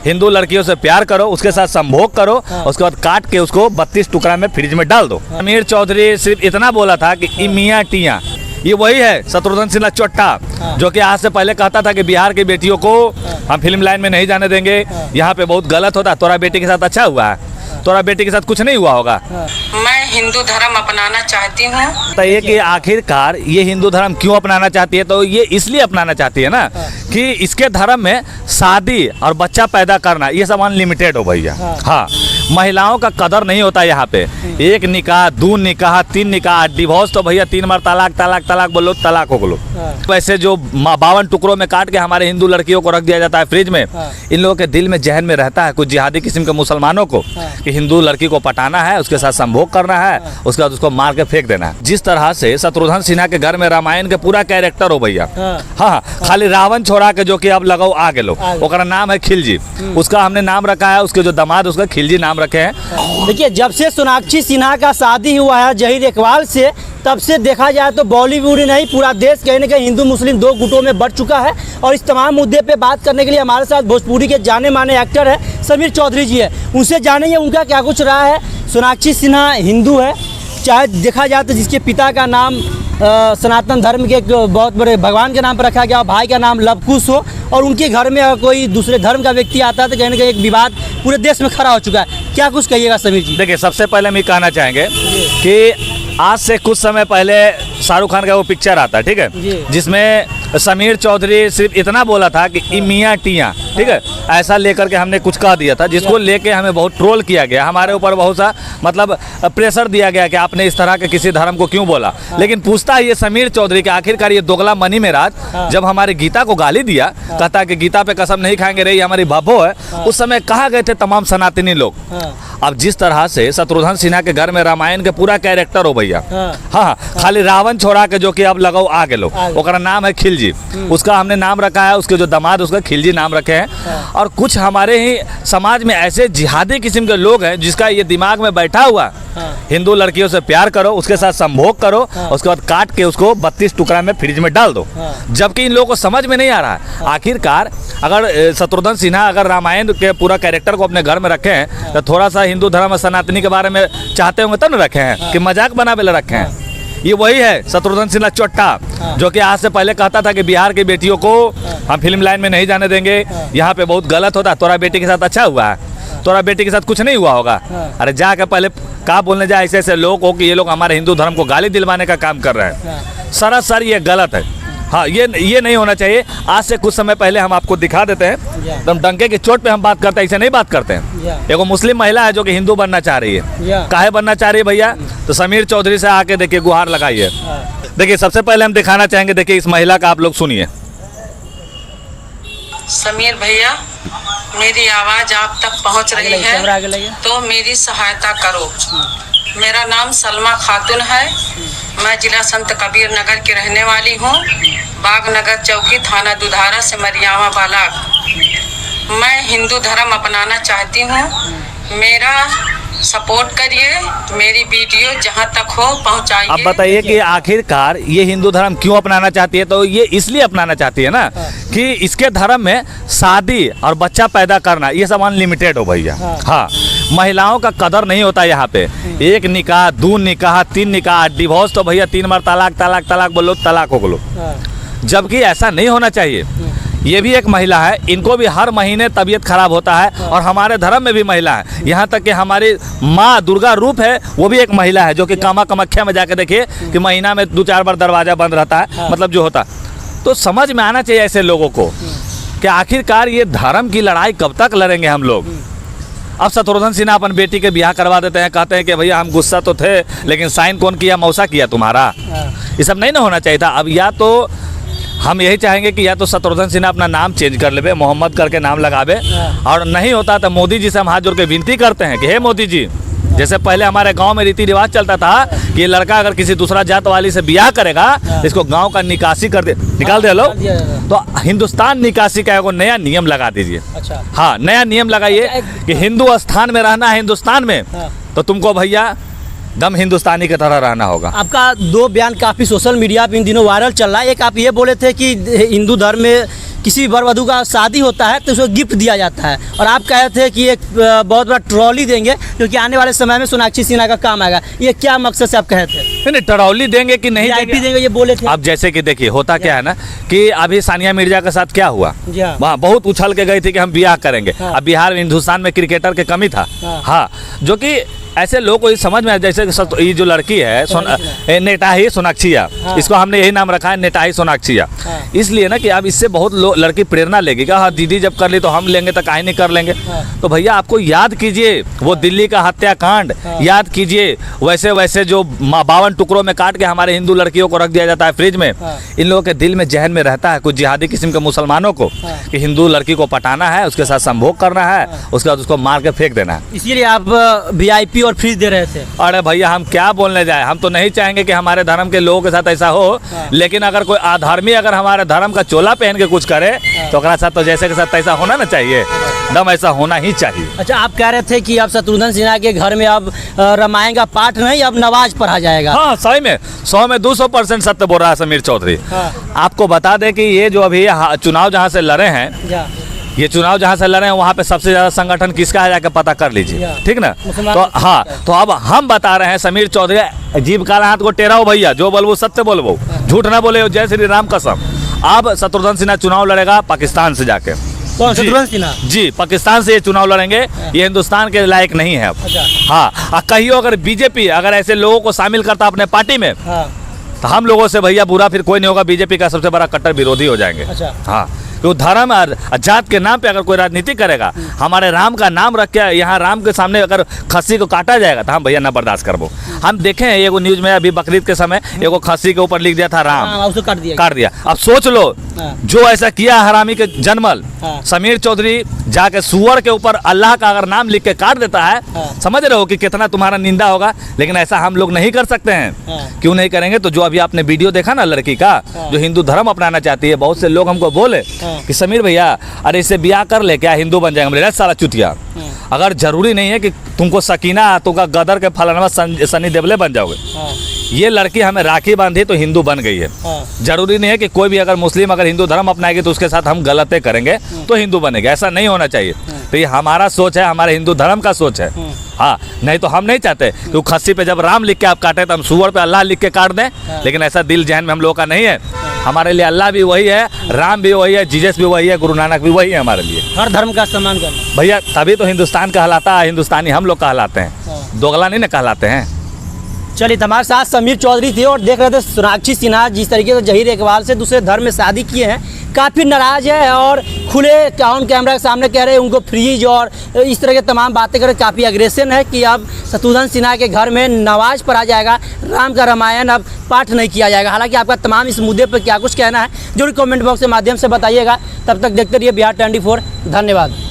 हिंदू लड़कियों से प्यार करो, उसके साथ संभोग करो, उसके बाद काट के उसको 32 टुकड़ा में फ्रिज में डाल दो। समीर चौधरी सिर्फ इतना बोला था कि ई मियाँ टियाँ, ये वही है शत्रुघ्न सिन्हा चोट्टा, जो कि आज से पहले कहता था कि बिहार की बेटियों को हम फिल्म लाइन में नहीं जाने देंगे, यहाँ पे बहुत गलत होता है। तोरा बेटी के साथ अच्छा हुआ है, तोरा बेटी के साथ कुछ नहीं हुआ होगा। मैं हिंदू धर्म अपनाना चाहती हूँ। तो ये कि आखिरकार ये हिंदू धर्म क्यों अपनाना चाहती है, तो ये इसलिए अपनाना चाहती है ना कि इसके धर्म में शादी और बच्चा पैदा करना ये सब अनलिमिटेड हो भैया। हाँ, महिलाओं का कदर नहीं होता यहाँ पे। एक निकाह, 2 निकाह, 3 निकाह, डिवोर्स तो भैया 3 बार तलाक तलाक तलाक बोलो, तलाक हो लो। वैसे जो 52 टुकड़ों में काट के हमारे हिंदू लड़कियों को रख दिया जाता है फ्रिज में, इन लोगों के दिल में जहन में रहता है कुछ जिहादी किस्म के मुसलमानों को कि हिंदू लड़की को पटाना है, उसके साथ संभोग करना है, उसके बाद उसको मार के फेंक देना है। जिस तरह से शत्रुघ्न सिन्हा के घर में रामायण के पूरा कैरेक्टर हो भैया। हाँ, खाली रावण छोड़ा के जो कि अब लगाओ आ गेलो, ओकरा नाम है खिलजी, उसका हमने नाम रखा है, उसके जो दामाद उसका खिलजी नाम रखे हैं। देखिए, जब से सोनाक्षी सिन्हा का शादी हुआ है जहीर इकबाल से, तब से देखा जाए तो बॉलीवुड ही नहीं पूरा देश कहीं ना कहीं हिंदू मुस्लिम 2 गुटों में बढ़ चुका है। और इस तमाम मुद्दे पे बात करने के लिए हमारे साथ भोजपुरी के जाने माने एक्टर है समीर चौधरी जी है, उनसे जानेंगे उनका क्या कुछ रहा है। सोनाक्षी सिन्हा हिंदू है, चाहे देखा जाए तो जिसके पिता का नाम सनातन धर्म के एक बहुत बड़े भगवान के नाम पर रखा गया, भाई का नाम लवकुश हो, और उनके घर में अगर कोई दूसरे धर्म का व्यक्ति आता है तो कहीं ना कहीं एक विवाद पूरे देश में खड़ा हो चुका है। क्या कुछ कहिएगा समीर जी? देखिए, सबसे पहले हम ये कहना चाहेंगे कि आज से कुछ समय पहले शाहरुख खान का वो पिक्चर आता है, ठीक है, जिसमें समीर चौधरी सिर्फ इतना बोला था कि ई मियाँ टियाँ, ठीक है, ऐसा लेकर के हमने कुछ कह दिया था, जिसको लेके हमें बहुत ट्रोल किया गया, हमारे ऊपर बहुत सा मतलब प्रेशर दिया गया कि आपने इस तरह के किसी धर्म को क्यों बोला। लेकिन पूछता है ये समीर चौधरी कि आखिरकार ये दोगला मनी में राज जब हमारी गीता को गाली दिया, कहता है कि गीता पे कसम नहीं खाएंगे रे, हमारी भभो है, उस समय कहाँ गए थे तमाम सनातनी लोग। अब जिस तरह से शत्रुघ्न सिन्हा के घर में रामायण के पूरा कैरेक्टर हो भैया। हाँ, खाली रावण छोड़ा के जो कि अब लगाओ आ गेलो, ओकरा नाम है खिलजी, उसका हमने नाम रखा है, उसके जो दामाद उसका खिलजी नाम रखे हैं। और कुछ हमारे ही समाज में ऐसे जिहादी किस्म के लोग हैं जिसका ये दिमाग में बैठा हुआ हिंदू लड़कियों से प्यार करो, उसके साथ संभोग करो, उसके बाद काट के उसको 32 टुकड़ा में फ्रिज में डाल दो। जबकि इन लोगों को समझ में नहीं आ रहा है आखिरकार अगर शत्रुघ्न सिन्हा अगर रामायण के पूरा कैरेक्टर को अपने घर में रखे हैं तो थोड़ा सा हिंदू धर्म और सनातनी के बारे में चाहते होंगे तब न रखे हैं कि मजाक बनावे ला रखे हैं। ये वही है शत्रुघ्न सिन्हा चोट्टा, जो कि आज से पहले कहता था कि बिहार की बेटियों को हम फिल्म लाइन में नहीं जाने देंगे, यहाँ पे बहुत गलत होता है। तोरा बेटी के साथ अच्छा हुआ है, तोरा बेटी के साथ कुछ नहीं हुआ होगा। अरे जाकर पहले कहा बोलने जाए ऐसे ऐसे लोग हो कि ये लोग हमारे हिंदू धर्म को गाली दिलवाने का काम कर रहे हैं। सरासर ये गलत है। हाँ, ये नहीं होना चाहिए। आज से कुछ समय पहले हम आपको दिखा देते हैं, एकदम डंके की चोट पे हम बात करते हैं, ऐसे नहीं बात करते हैं। एगो मुस्लिम महिला है जो कि हिंदू बनना चाह रही है। काहे बनना चाह रही है भैया? तो समीर चौधरी से आके देखिए गुहार लगाइए। देखिए, सबसे पहले हम दिखाना चाहेंगे, देखिए इस महिला का आप लोग सुनिए। समीर भैया, मेरी आवाज आप तक पहुंच रही है तो मेरी सहायता करो। मेरा नाम सलमा खातून है, मैं जिला संत कबीर नगर की रहने वाली हूँ, बागनगर चौकी, थाना दुधारा से मरियामा बालाग। मैं हिंदू धर्म अपनाना चाहती हूँ, मेरा सपोर्ट करिए, मेरी वीडियो जहाँ तक हो पहुँचाइए। अब बताइए कि आखिरकार ये हिंदू धर्म क्यों अपनाना चाहती है? तो ये इसलिए अपनाना चाहती है ना कि इसके धर्म में शादी और बच्चा पैदा करना ये सब अनलिमिटेड हो भैया। हाँ, महिलाओं का कदर नहीं होता यहाँ पे। एक निकाह, 2 निकाह, 3 निकाह, डिवोर्स तो भैया 3 बार तलाक तलाक तलाक बोलो, तलाक हो लो। जबकि ऐसा नहीं होना चाहिए। ये भी एक महिला है, इनको भी हर महीने तबीयत खराब होता है, और हमारे धर्म में भी महिला है। यहाँ तक कि हमारी माँ दुर्गा रूप है, वो भी एक महिला है जो कि कामाख्या में जाके देखिए कि महीना में 2-4 बार दरवाजा बंद रहता है, मतलब जो होता। तो समझ में आना चाहिए ऐसे लोगों को कि आखिरकार ये धर्म की लड़ाई कब तक लड़ेंगे हम लोग। अब शत्रुघ्न सिन्हा अपन बेटी के ब्याह करवा देते हैं, कहते हैं कि भैया हम गुस्सा तो थे लेकिन साइन कौन किया? मौसा किया तुम्हारा। ये सब नहीं ना होना चाहिए था। अब या तो हम यही चाहेंगे कि या तो शत्रुघ्न सिन्हा अपना नाम चेंज कर ले, मोहम्मद करके नाम लगावे, और नहीं होता तो मोदी जी से हम हाथ जोड़ के विनती करते हैं कि हे मोदी जी, जैसे पहले हमारे गांव में रीति रिवाज चलता था कि ये लड़का अगर किसी दूसरा जात वाली से ब्याह करेगा इसको गांव का निकासी कर दे, निकाल दे लो, तो हिंदुस्तान निकासी का एगो नया नियम लगा दीजिए। अच्छा। हाँ, नया नियम लगाइए कि हिंदू स्थान में रहना है हिंदुस्तान में, तो तुमको भैया दम हिंदुस्तानी की तरह रहना होगा। आपका 2 बयान काफ़ी सोशल मीडिया पे इन दिनों वायरल चल रहा है। एक आप ये बोले थे कि हिंदू धर्म में किसी भी वर वधू का शादी होता है तो उसको गिफ्ट दिया जाता है, और आप कहे थे कि एक बहुत बड़ा ट्रॉली देंगे क्योंकि आने वाले समय में सोनाक्षी सिन्हा का काम आएगा, ये क्या मकसद से आप कहे थे? नहीं, ट्रॉली देंगे कि नहीं VIP देंगे ये बोले थे। अब जैसे कि देखिए होता क्या है ना कि अभी सानिया मिर्जा के साथ क्या हुआ, वहाँ बहुत उछल के गई थी कि हम ब्याह करेंगे। अब बिहार में हिंदुस्तान में क्रिकेटर की कमी था। हाँ, जो कि ऐसे लोगों को ये समझ में आया, जैसे ये जो लड़की है नेटाही सोनाक्षिया, इसको हमने यही नाम रखा है नेटाही सोनाक्षिया, इसलिए ना कि अब इससे बहुत लड़की प्रेरणा लेगी कि हाँ दीदी जब कर ली तो हम लेंगे तो काहे नहीं कर लेंगे। तो भैया आपको याद कीजिए वो दिल्ली का हत्याकांड, याद कीजिए वैसे वैसे जो 52 टुकड़ों में काट के हमारे हिंदू लड़कियों को रख दिया जाता है फ्रिज में। इन लोगों के दिल में जहन में रहता है कुछ जिहादी किस्म के मुसलमानों को कि हिंदू लड़की को पटाना है, उसके साथ संभोग करना है, उसके बाद उसको मार के फेंक देना है। इसीलिए आप VIP और फ्रिज दे रहे थे। अरे भैया हम क्या बोलने जाए, हम तो नहीं चाहेंगे कि हमारे धर्म के लोगों के साथ ऐसा हो, लेकिन अगर कोई अधर्मी अगर हमारे धर्म का चोला पहन के कुछ करे तो उसके साथ तो जैसे के साथ ऐसा होना ना चाहिए, दम ऐसा होना ही चाहिए। अच्छा, आप कह रहे थे कि अब शत्रुघ्न सिन्हा के घर में अब रामायण का पाठ नहीं, अब नमाज पढ़ा जाएगा। हाँ सही में 100 में 200% सत्य बोल रहा है समीर चौधरी। आपको बता दें कि ये जो अभी चुनाव जहाँ से लड़े हैं, ये चुनाव जहाँ से लड़े हैं वहाँ पे सबसे ज्यादा संगठन किसका है जाके पता कर लीजिए, ठीक ना। तो हाँ, तो अब हम बता रहे हैं समीर चौधरी जीव काला हाथ को टेरा हो भैया, जो बोलबो सत्य बोलबो, झूठ ना बोले, जय श्री राम कसम। अब शत्रुघ्न सिन्हा चुनाव लड़ेगा पाकिस्तान से जाके। कौन शत्रुघ्न सिन्हा? जी, पाकिस्तान से ये चुनाव लड़ेंगे, ये हिंदुस्तान के लायक नहीं है अब। हाँ, कहियो अगर बीजेपी अगर ऐसे लोगों को शामिल करता अपने पार्टी में तो हम लोगों से भैया बुरा फिर कोई नहीं होगा, बीजेपी का सबसे बड़ा कट्टर विरोधी हो जाएंगे। हाँ, तो धर्म और जात के नाम पे अगर कोई राजनीति करेगा, हमारे राम का नाम रख के यहाँ राम के सामने अगर खस्सी को काटा जाएगा तो हम भैया ना बर्दाश्त करबो। हम देखें एगो न्यूज में अभी बकरीद के समय एगो खस्सी के ऊपर लिख दिया था राम, उसको काट दिया। अब सोच लो जो ऐसा किया हरामी के जन्मल समीर चौधरी जाके सुअर के ऊपर अल्लाह का अगर नाम लिख के काट देता है, समझ रहे हो कि कितना तुम्हारा निंदा होगा। लेकिन ऐसा हम लोग नहीं कर सकते हैं। क्यों नहीं करेंगे? तो जो अभी आपने वीडियो देखा ना लड़की का जो हिंदू धर्म अपनाना चाहती है, बहुत से लोग हमको बोले कि समीर भैया अरे इससे ब्याह कर ले, क्या हिंदू बन जाएंगे? मेरा सारा चुतिया, अगर जरूरी नहीं है कि तुमको सकीना तुमका गदर के फलाना सनी देवले बन जाओगे। ये लड़की हमें राखी बांधी तो हिंदू बन गई है। जरूरी नहीं है कि कोई भी अगर मुस्लिम अगर हिंदू धर्म अपनाएगी तो उसके साथ हम गलतें करेंगे तो हिंदू बनेगा, ऐसा नहीं होना चाहिए। तो ये हमारा सोच है, हमारे हिंदू धर्म का सोच है। हाँ, नहीं तो हम नहीं चाहते कि खस्सी पे जब राम लिख के आप काटे तो हम सुअर पे अल्लाह लिख के काट दें, लेकिन ऐसा दिल जहन में हम लोगों का नहीं है। हमारे लिए अल्लाह भी वही है, राम भी वही है, जीसस भी वही है, गुरु नानक भी वही है हमारे लिए। हर धर्म का सम्मान करना भैया, तभी तो हिंदुस्तान कहलाता है, हिंदुस्तानी हम लोग कहलाते हैं, दोगला नहीं ना कहलाते हैं। चलिए, हमारे साथ समीर चौधरी थे और देख रहे थे सोनाक्षी सिन्हा जिस तरीके से जहीर इकबाल से दूसरे धर्म में शादी किए हैं, काफ़ी नाराज़ है और खुले ऑन कैमरा के सामने कह रहे हैं उनको फ्रीज और इस तरह के तमाम बातें कर काफ़ी अग्रेशन है कि अब शत्रुघ्न सिन्हा के घर में नमाज पढ़ा जाएगा, राम का रामायण अब पाठ नहीं किया जाएगा। हालांकि आपका तमाम इस मुद्दे पर क्या कुछ कहना है जरूर कमेंट बॉक्स के माध्यम से बताइएगा। तब तक देखते रहिए बिहार 24। धन्यवाद।